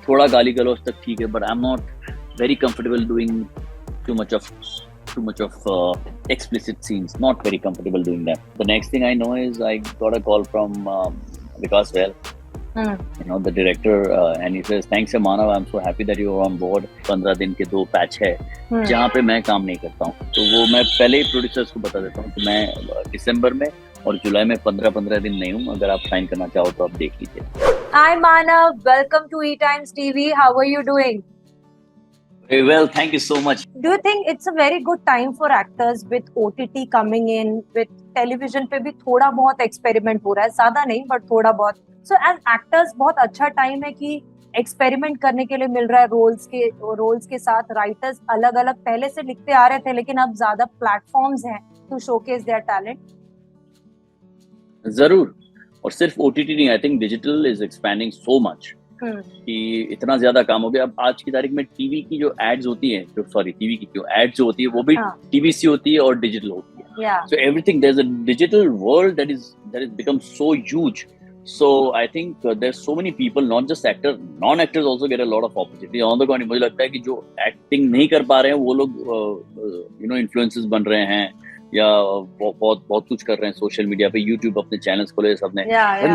थोड़ा गाली गलौज तक ठीक है, but I'm not very comfortable doing too much of explicit scenes. Not very comfortable doing that. The next thing I know is I got a call from Vikas Well, the director, and he says, "Thanks, Manav. I'm so happy that you are on board. 15 दिन के 2 patch है जहाँ पे मैं काम नहीं करता हूँ, तो वो मैं पहले ही प्रोड्यूसर्स को बता देता हूँ कि मैं दिसंबर में और जुलाई में 15 दिन नहीं हूँ. अगर आप साइन करना चाहो तो आप देख लीजिए." Hi Manav, welcome to E-Times TV. How are you doing? Very well, thank you so much. Do you think it's a very good time for actors with OTT coming in, with television पे भी थोड़ा बहुत experiment हो रहा है, ज़्यादा नहीं but थोड़ा बहुत. So as actors बहुत अच्छा time है कि experiment करने के लिए मिल रहा है roles के साथ. Writers अलग अलग पहले से लिखते आ रहे थे, लेकिन अब ज़्यादा platforms हैं to showcase their talent. जरूर, और सिर्फ OTT नहीं, I think digital is expanding so much कि इतना ज्यादा काम हो गया. अब आज की तारीख में टीवी की जो एड्स होती हैं, टीवी की जो एड्स जो होती है वो भी टीवीसी होती है और डिजिटल होती है. So everything, there is a digital world that is become so huge. So I think there's so many people, not just actors, non-actors also get a lot of opportunity. On the contrary, मुझे लगता है कि जो acting नहीं कर पा रहे हैं वो लोग इन्फ्लुएंसर्स बन रहे हैं या बहुत कुछ कर रहे हैं सोशल मीडिया पे, यूट्यूब अपने चैनल्स खोले सबने.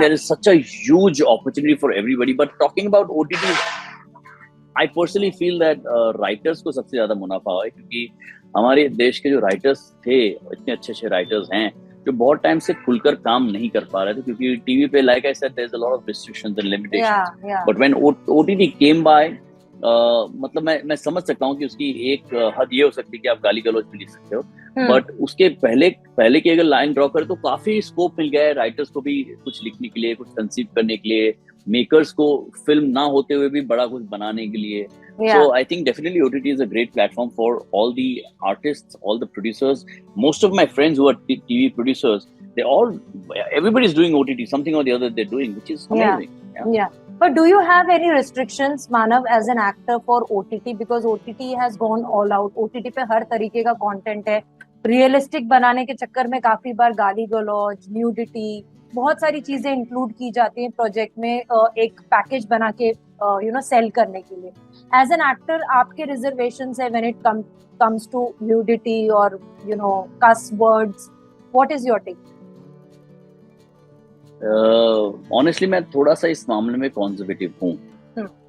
There is such a huge opportunity for everybody. But talking about OTT, I personally feel that writers को सबसे ज्यादा मुनाफा हुआ है, क्योंकि हमारे देश के जो राइटर्स थे, इतने अच्छे राइटर्स हैं जो बहुत टाइम से खुलकर काम नहीं कर पा रहे थे, क्योंकि टीवी पे, like I said, there's a lot of restrictions and limitations. But when OTT came by, मतलब मैं समझ सकता हूँ कि उसकी एक हद ये हो सकती है कि आप गाली गलौज भी लिख सकते हो, बट उसके पहले की अगर लाइन ड्रॉ करें तो काफी स्कोप मिल गया है राइटर्स को भी कुछ लिखने के लिए, कुछ कंसीव करने के लिए, मेकर्स को फिल्म ना होते हुए भी बड़ा कुछ बनाने के लिए. So I think definitely OTT is a great platform for all the artists, all the producers. Most of my friends who are TV producers, everybody is doing OTT, something or the other they're doing, which is amazing. Yeah. But do you have any restrictions, Manav, as an actor for OTT? Because OTT has gone all out. OTT पे हर तरीके का content है. Realistic बनाने के चक्कर में काफी बार गाली गलौज, nudity, बहुत सारी चीजें इंक्लूड की जाती हैं प्रोजेक्ट में, एक पैकेज बना के सेल करने के लिए. एज एन एक्टर आपके रिजर्वेशंस है when it comes to nudity और cuss words. What is your take? Honestly मैं थोड़ा सा इस मामले में कंजर्वेटिव हूँ.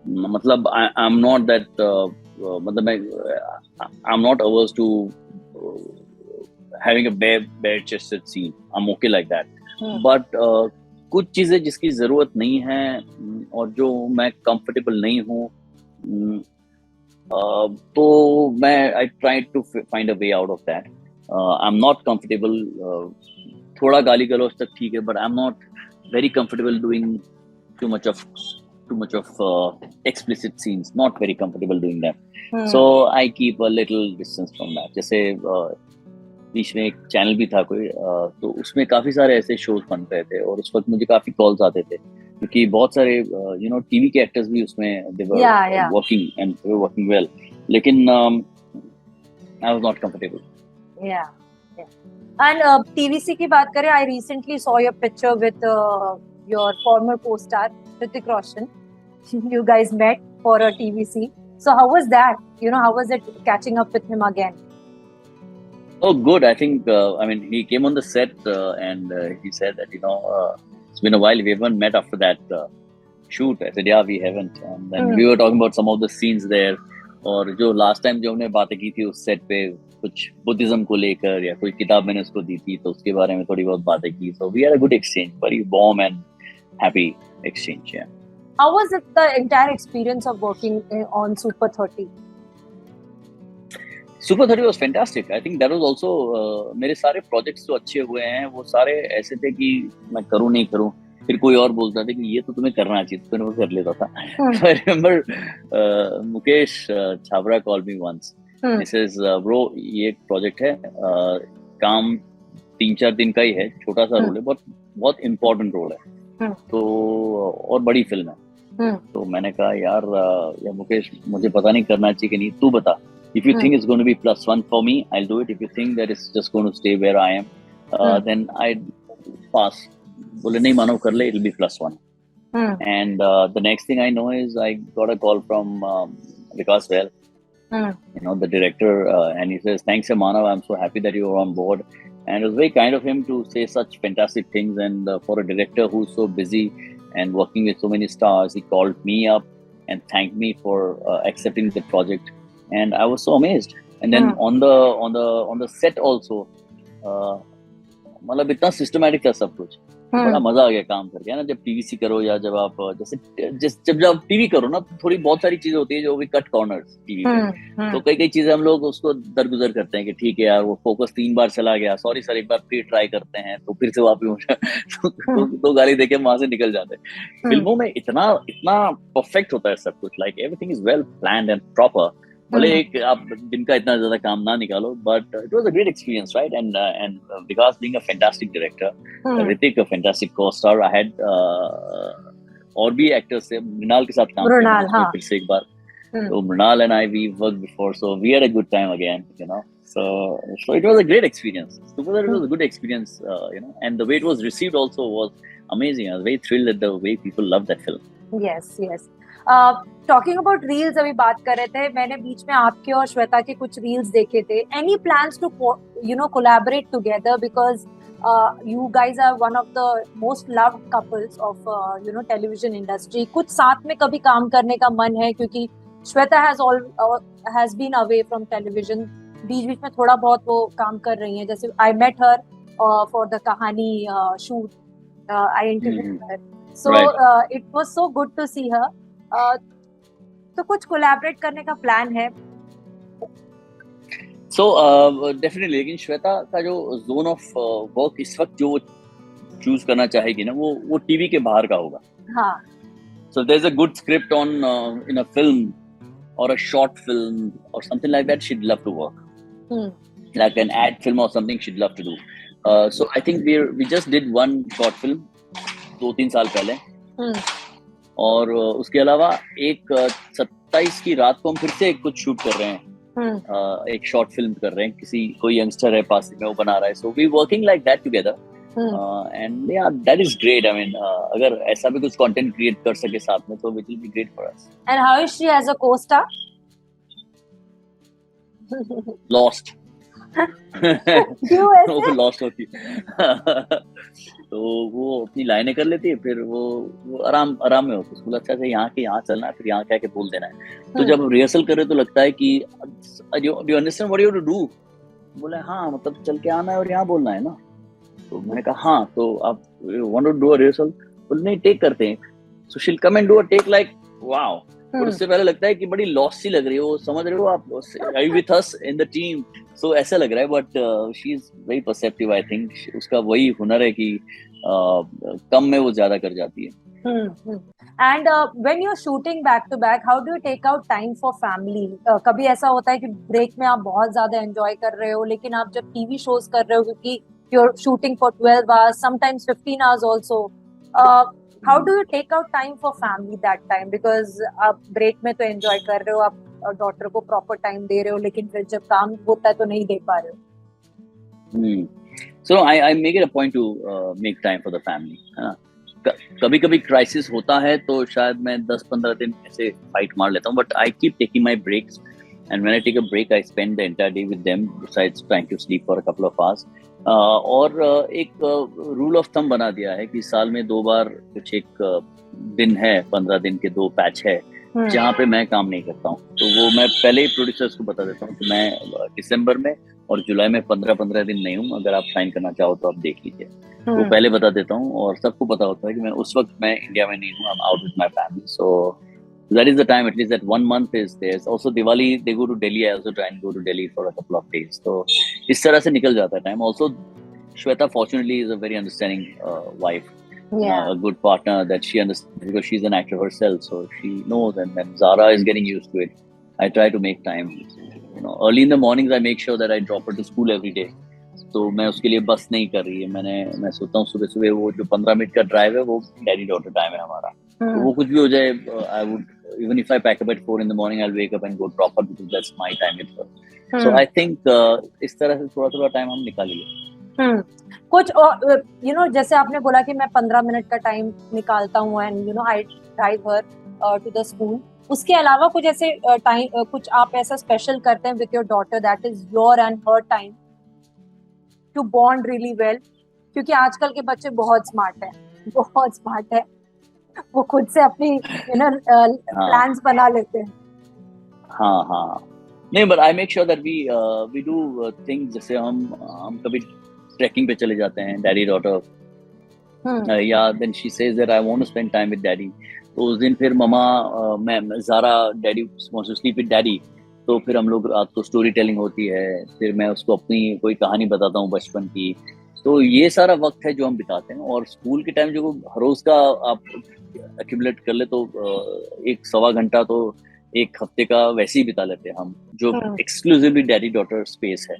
मतलब आई एम नॉट दैट, मतलब I am not averse to having a bare chested scene. I'm okay like that. But कुछ चीजें जिसकी जरूरत नहीं है और जो मैं कंफर्टेबल नहीं हूँ, तो मैं I try to find a way out of that. I am not comfortable. थोड़ा गाली गलौज तक ठीक है, but I am not very comfortable doing too much of explicit scenes. Not very comfortable doing that. So I keep a little distance from that. जैसे बीच में एक channel भी था कोई, तो उसमें काफी सारे ऐसे शोज बन रहे थे और उस वक्त मुझे काफी कॉल्स आते थे, क्योंकि बहुत सारे टीवी के एक्टर्स भी उसमें they were working and they were working well, लेकिन I was not comfortable. And TVC की बात करें, I recently saw your picture with your former co-star Hrithik Roshan. You guys met for a TVC. So how was that? How was it catching up with him again? Oh, good. I think, he came on the set and he said that, it's been a while. We haven't met after that shoot. I said, yeah, we haven't. And then we were talking about some of the scenes there. और जो last time जो हमने बातें की थी उस set पे, कुछ बुद्धिज्म को लेकर या कोई किताब मैंने उसको दी थी, तो उसके बारे में थोड़ी बहुत बातें की. So we had a good exchange, very warm and happy exchange. Yeah. How was it, the entire experience of working on Super 30? Super 30 was fantastic. I think that was also मेरे सारे projects जो अच्छे हुए हैं वो सारे ऐसे थे कि मैं करूँ नहीं करूँ, फिर कोई और बोलता था कि ये तो तुम्हें करना चाहिए, तो मैं कर लेता था. I remember Mukesh Chhabra called me once. He says, bro, ये एक project है, काम 3-4 दिन का ही है, छोटा सा रोल है, बहुत important रोल है, तो और बड़ी फिल्म है. तो मैंने कहा यार मुकेश, मुझे पता नहीं करना चाहिए कि नहीं, तू बता. If you think it's going to be +1 for me, I'll do it. If you think that it's just going to stay where I am, then I'd pass. बोले नहीं मानो कर ले, it'll be +1. And the next thing I know is I got a call from Vikas Well, the director, and he says, "Thanks, Manav. I'm so happy that you are on board." And it was very kind of him to say such fantastic things. And for a director who's so busy and working with so many stars, he called me up and thanked me for accepting the project. And I was so amazed. And then on the set also, मतलब इतना systematic था सब कुछ, बड़ा मजा आ गया काम करके, है ना। जब टीवीसी करो या जब आप जब टीवी करो ना, थोड़ी बहुत सारी चीजें होती है जो भी कट कॉर्नर्स टीवी पे, तो कई चीजें हम लोग उसको दरगुजर करते हैं कि ठीक है यार, वो फोकस 3 बार चला गया, सॉरी सर, एक बार फिर ट्राई करते हैं, तो फिर से वापस तो गाली देके वहां से निकल जाते हैं। फिल्मों में इतना परफेक्ट होता है सब कुछ, like everything is well planned and proper. भले एक आप दिन का इतना ज्यादा काम ना निकालो, but it was a great experience, right? And Vikas being a fantastic director, Hrithik a fantastic co-star, I had और भी एक्टर्स से मृणाल के साथ काम किया फिर से एक बार। So Mrinal and I, we worked before, so we had a good time again, So it was a great experience. Together, it was a good experience, and the way it was received also was amazing. I was very thrilled at the way people loved that film. Yes, yes. Talking about reels, अभी बात कर रहे थे, मैंने बीच में आपके और श्वेता के कुछ reels देखे थे. Any plans to collaborate together, because you guys are one of the most loved couples of television industry. कुछ साथ में कभी काम करने का मन है, क्योंकि Shweta has been away from television. बीच में थोड़ा बहुत वो काम कर रही हैं, जैसे I met her for the कहानी shoot. I interviewed her. So it was so good to see her. तो कुछ कोलैबोरेट करने का प्लान है? So definitely, लेकिन श्वेता का जो जोन ऑफ वर्क इस वक्त जो चूज करना चाहेगी ना, वो टीवी के बाहर का होगा. हाँ. So there's a good script on in a film or a short film or something like that, she'd love to work. Like an ad film or something, she'd love to do. So I think we just did one short film 2-3 साल पहले. और उसके अलावा एक 27 की रात को हम फिर से कुछ शूट कर रहे हैं. एक शॉर्ट फिल्म कर रहे हैं, कोई यंगस्टर है पास में, वो बना रहा है. So we working like that together, and या that is great. I mean, अगर ऐसा भी कुछ कंटेंट क्रिएट कर सके साथ में, तो it will be great for us. And how is she as a co-star? Lost. क्यों ऐसे? वो लॉस्ट होती है. तो वो अपनी लाइनें कर लेती है, फिर वो आराम में होती है. उसको लगता है यहाँ के यहाँ चलना है, फिर यहाँ क्या बोल देना है. तो जब रिहर्सल करे तो लगता है कि do you understand what you have to do? बोले हाँ, मतलब चल के आना है और यहाँ बोलना है ना. तो मैंने कहा हाँ, तो आप want to do a rehearsal? बोले नहीं, टेक करते हैं. So she will come and do a take, like wow. और उससे पहले लगता है कि बड़ी लॉस सी लग रही है वो, समझ रहे हो आप, are you with us in the team? So ऐसा लग रहा है, but she is very perceptive. I think उसका वही हुनर है कि कम में वो ज्यादा कर जाती है. And when you're shooting back to back, how do you take out time for family? कभी ऐसा होता है कि ब्रेक में आप बहुत ज्यादा एंजॉय कर रहे हो, लेकिन आप जब टीवी शोज कर रहे हो, क्योंकि you're shooting for 12 hours, sometimes 15 hours also. How do you take out time for family that time? Because आप ब्रेक में तो एंजॉय कर रहे हो, आप डॉटर को प्रॉपर टाइम दे रहे हो, लेकिन फिर जब काम होता है तो नहीं दे पा रहे हो. So I make it a point to make time for the family. कभी कभी क्राइसिस होता है तो शायद मैं 10-15 दिन ऐसे फाइट मार लेता हूँ, but I keep taking my breaks, and when I take a break I spend the entire day with them besides trying to sleep for a couple of hours. और एक रूल ऑफ थंब बना दिया है कि साल में 2 बार कुछ एक दिन है, 15 दिन के 2 पैच है जहाँ पे मैं काम नहीं करता हूँ. तो वो मैं पहले ही प्रोड्यूसर्स को बता देता हूँ कि मैं दिसंबर में और जुलाई में 15 दिन नहीं हूँ, अगर आप साइन करना चाहो तो आप देख लीजिए. वो पहले बता देता हूँ, और सबको पता होता है कि मैं उस वक्त मैं इंडिया में नहीं हूँ. I am out with my family. So that is the time, at least that 1 month is there. Also Diwali they go to Delhi. I also try and go to Delhi for a couple of days. So इस तरह से निकल जाता है time. Also Shweta fortunately is a very understanding wife. A good partner that she understands, because she's an actor herself, so she knows. And then Zara is getting used to it. I try to make time. Early in the mornings I make sure that I drop her to school every day. तो मैं उसके लिए बस नहीं कर रही है. मैं सोचता हूँ सुबह वो जो 15 मिनट का ड्राइव है, वो डैडी डॉटर टाइम है हमारा. तो वो कुछ भी हो जाए, I would, even if I pack up at 4 in the morning, I'll wake up and go drop her, because that's my time with her. So I think इस तरह से थोड़ा टाइम हम निकालेंगे. कुछ जैसे आपने बोला कि मैं 15 मिनट का टाइम निकालता हूँ and I drive her to the school, उसके अलावा कुछ ऐसे टाइम कुछ आप ऐसा स्पेशल करते हैं with your daughter that is your and her time to bond really well? क्योंकि आजकल के बच्चे बहुत स्मार्ट है, वो खुद से अपनी प्लान्स बना लेते हैं। हाँ नहीं, but I make sure that we do things, जैसे हम कभी ट्रैकिंग पे चले जाते हैं, डैडी डॉटर, या then she says that I want to spend time with daddy, तो उस दिन फिर ममा मैं Zara daddy wants to sleep with daddy, तो फिर हम लोग रात को स्टोरी टेलिंग होती है, फिर मैं उसको अपनी कोई कहानी बताता हूँ बचपन की। तो ये सारा वक्त है जो हम बिताते हैं। और स्कूल के टाइम जो हर रोज का आप एक्यूमुलेट कर ले तो 1-1.25 घंटा तो एक हफ्ते का वैसे ही बिता लेते हैं हम, जो एक्सक्लूसिवली डैडी डॉटर स्पेस है।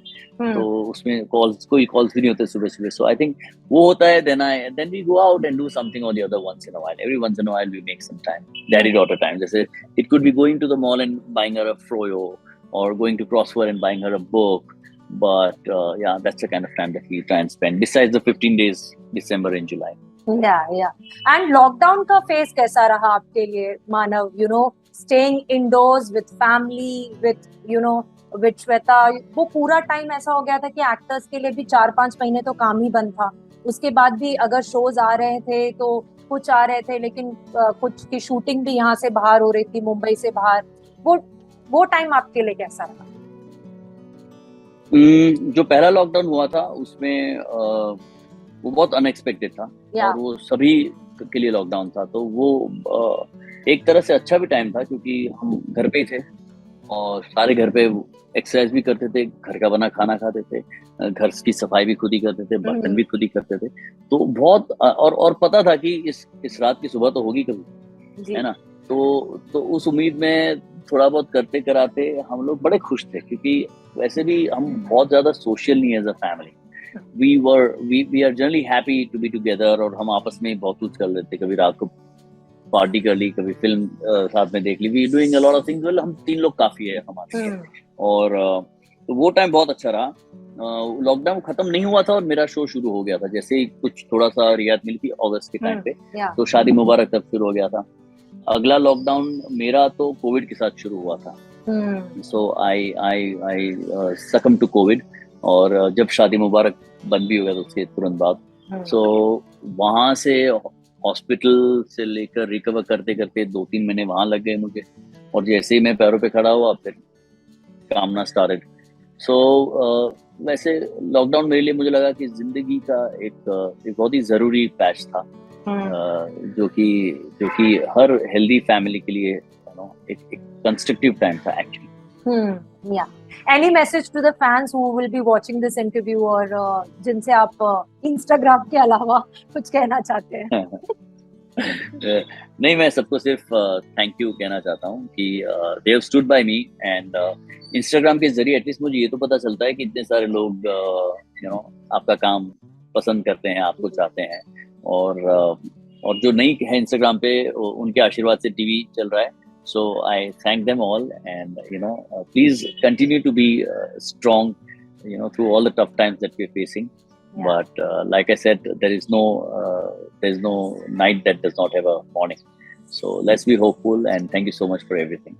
तो उसमें कोई कॉल्स भी नहीं होते सुबह सुबह। सो आई थिंक वो होता है। Then we go out and do something और the other once in a while, every once in a while we make some time, daddy daughter time. जैसे it could be going to the mall and buying her a froyo, or going to Crossword and buying her a book. But yeah, that's the kind of time that we try and spend besides the 15 days December and July. Yeah. And lockdown का phase कैसा रहा आपके लिए मानव? Staying indoors with family, with Shweta, वो पूरा time ऐसा हो गया था कि एक्टर्स के लिए भी 4-5 महीने तो काम ही बंद था। उसके बाद भी अगर शोज आ रहे थे तो कुछ आ रहे थे, लेकिन कुछ की शूटिंग भी यहाँ से बाहर हो रही थी, मुंबई से बाहर। वो टाइम आपके लिए कैसा रहा? जो पहला लॉकडाउन हुआ था उसमें वो बहुत अनएक्सपेक्टेड था, और वो सभी के लिए लॉकडाउन था। तो वो एक तरह से अच्छा भी टाइम था, क्योंकि हम घर पे ही थे और सारे घर पे एक्सरसाइज भी करते थे, घर का बना खाना खाते थे, घर की सफाई भी खुद ही करते थे, बर्तन भी खुद ही करते थे। तो बहुत और पता था कि इस रात की सुबह तो होगी कभी, है ना। तो उस उम्मीद में थोड़ा बहुत करते कराते हम लोग बड़े खुश थे, क्योंकि वैसे भी हम बहुत ज्यादा सोशल नहीं as a family. We are generally happy to be together, और हम आपस में बहुत कुछ कर लेते। कभी रात को पार्टी कर ली, कभी फिल्म साथ में देख ली। We doing a lot of things. हम 3 लोग काफी है हमारे लिए। और तो वो टाइम बहुत अच्छा रहा। लॉकडाउन खत्म नहीं हुआ था और मेरा शो शुरू हो गया था। जैसे ही कुछ थोड़ा सा रियायत मिली थी अगस्त के टाइम पे, तो शादी मुबारक तब शुरू हो गया था। अगला लॉकडाउन मेरा तो कोविड के साथ शुरू हुआ था। सो आई सकम टू कोविड, और जब शादी मुबारक बंद भी हो गया तो उसके तुरंत बाद। सो वहां से हॉस्पिटल से लेकर रिकवर करते करते 2-3 महीने वहां लग गए मुझे, और जैसे ही मैं पैरों पे खड़ा हुआ फिर कामना स्टार्टेड। सो वैसे लॉकडाउन मेरे लिए मुझे लगा कि जिंदगी का एक बहुत ही जरूरी पैच था, जो कि हर हेल्दी फैमिली के लिए एक कंस्ट्रक्टिव टाइम था actually. Any message to the fans who will be watching this interview, और जिनसे आप इंस्टाग्राम के अलावा कुछ कहना चाहते हैं? नहीं, मैं सबको सिर्फ थैंक यू कहना चाहता हूँ कि they have stood by me. And Instagram के जरिए एटलीस्ट मुझे ये तो पता चलता है कि इतने सारे लोग आपका काम पसंद करते हैं, आपको चाहते हैं। और जो नहीं है इंस्टाग्राम पे, उनके आशीर्वाद से टीवी चल रहा है। So I thank them all, and please continue to be strong, through all the tough times that we're facing. Yeah. But like I said, there's no night that does not have a morning. So let's be hopeful, and thank you so much for everything.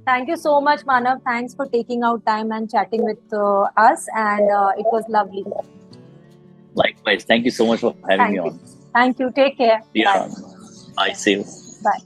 Thank you so much, Manav. Thanks for taking out time and chatting with us, and it was lovely. Likewise, thank you so much for having me on. Thank you. Take care. Yeah. Bye. See you. Bye.